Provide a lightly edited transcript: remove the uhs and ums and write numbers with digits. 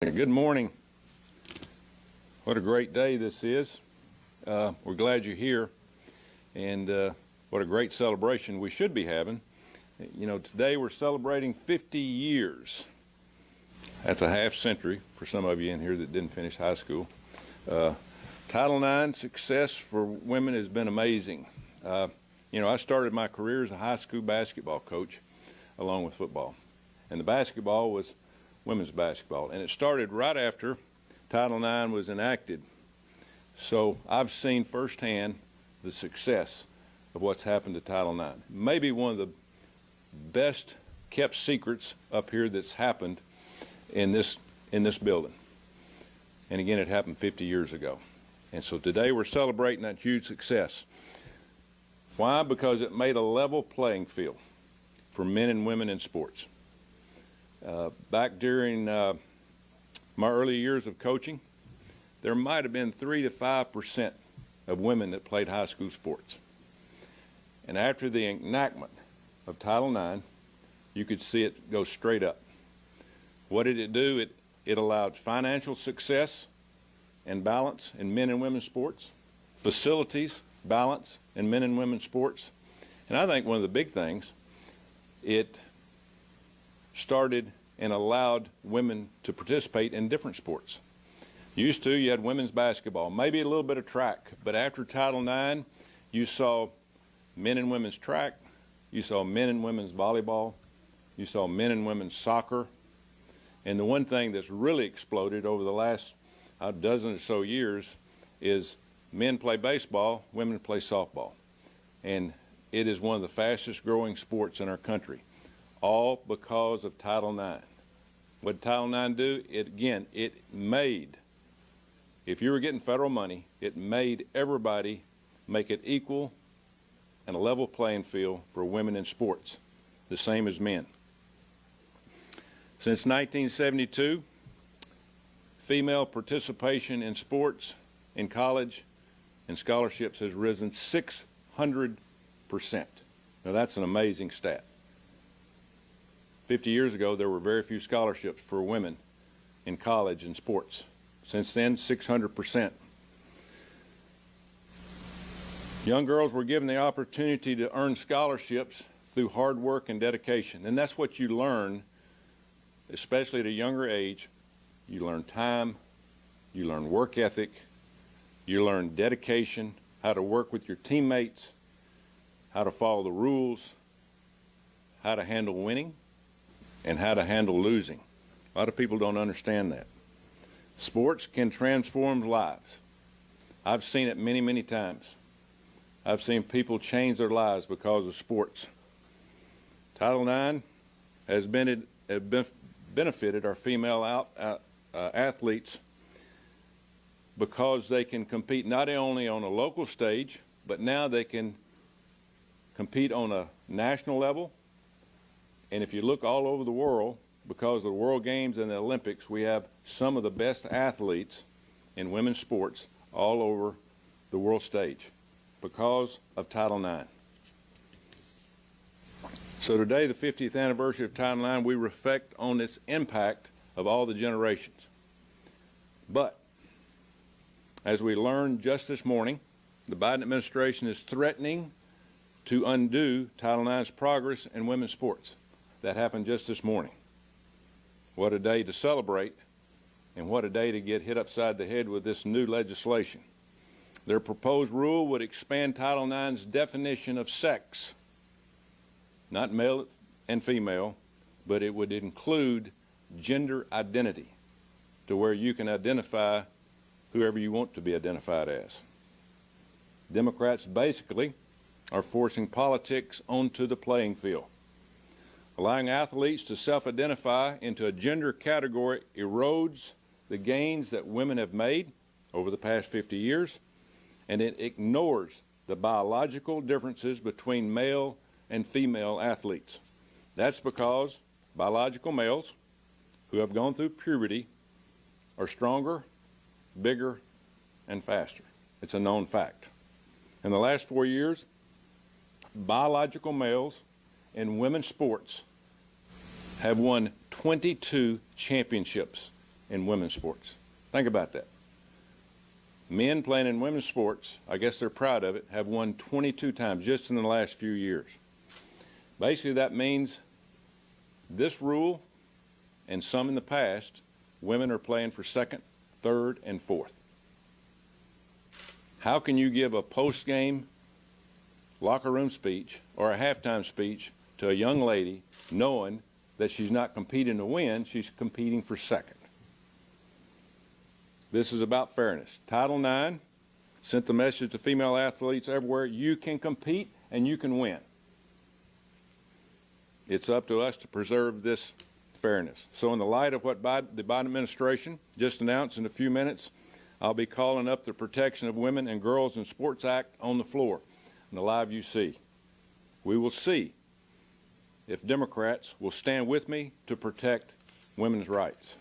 Good morning. What a great day this is. We're glad you're here, and what a great celebration we should be having. You know, today we're celebrating 50 years. That's a half century for some of you in here that didn't finish high school. Title IX success for women has been amazing. I started my career as a high school basketball coach along with football, and the basketball was women's basketball, and it started right after Title IX was enacted. So I've seen firsthand the success of what's happened to Title IX. Maybe one of the best kept secrets up here that's happened in this building. And again, it happened 50 years ago. And so today we're celebrating that huge success. Why? Because it made a level playing field for men and women in sports. Back during my early years of coaching, there might have been 3 to 5% of women that played high school sports. And after the enactment of Title IX, you could see it go straight up. What did it do? It allowed financial success and balance in men and women's sports, facilities, balance in men and women's sports. And I think one of the big things, it started and allowed women to participate in different sports. Used to, you had women's basketball, maybe a little bit of track, but after Title IX, you saw men and women's track, you saw men and women's volleyball, you saw men and women's soccer, and the one thing that's really exploded over the last dozen or so years is men play baseball, women play softball, and it is one of the fastest growing sports in our country, all because of Title IX. What did Title IX do? It made, if you were getting federal money, it made everybody make it equal and a level playing field for women in sports, the same as men. Since 1972, female participation in sports, in college, and scholarships has risen 600%. Now that's an amazing stat. 50 years ago, there were very few scholarships for women in college and sports. Since then, 600%. Young girls were given the opportunity to earn scholarships through hard work and dedication. And that's what you learn, especially at a younger age. You learn time, you learn work ethic, you learn dedication, how to work with your teammates, how to follow the rules, how to handle winning, and how to handle losing. A lot of people don't understand that. Sports can transform lives. I've seen it many, many times. I've seen people change their lives because of sports. Title IX has benefited our female athletes because they can compete not only on a local stage, but now they can compete on a national level. And if you look all over the world, because of the World Games and the Olympics, we have some of the best athletes in women's sports all over the world stage because of Title IX. So today, the 50th anniversary of Title IX, we reflect on its impact of all the generations. But as we learned just this morning, the Biden administration is threatening to undo Title IX's progress in women's sports. That happened just this morning. What a day to celebrate, and what a day to get hit upside the head with this new legislation. Their proposed rule would expand Title IX's definition of sex, not male and female, but it would include gender identity, to where you can identify whoever you want to be identified as. Democrats basically are forcing politics onto the playing field. Allowing athletes to self-identify into a gender category erodes the gains that women have made over the past 50 years, and it ignores the biological differences between male and female athletes. That's because biological males who have gone through puberty are stronger, bigger, and faster. It's a known fact. In the last 4 years, biological males in women's sports have won 22 championships in women's sports. Think about that. Men playing in women's sports, I guess they're proud of it, have won 22 times just in the last few years. Basically, that means this rule and some in the past, women are playing for second, third, and fourth. How can you give a post-game locker room speech or a halftime speech to a young lady knowing that she's not competing to win, she's competing for second? This is about fairness. Title IX sent the message to female athletes everywhere, you can compete and you can win. It's up to us to preserve this fairness. So in the light of what the Biden administration just announced in a few minutes, I'll be calling up the Protection of Women and Girls in Sports Act on the floor in the live UC. We will see if Democrats will stand with me to protect women's rights.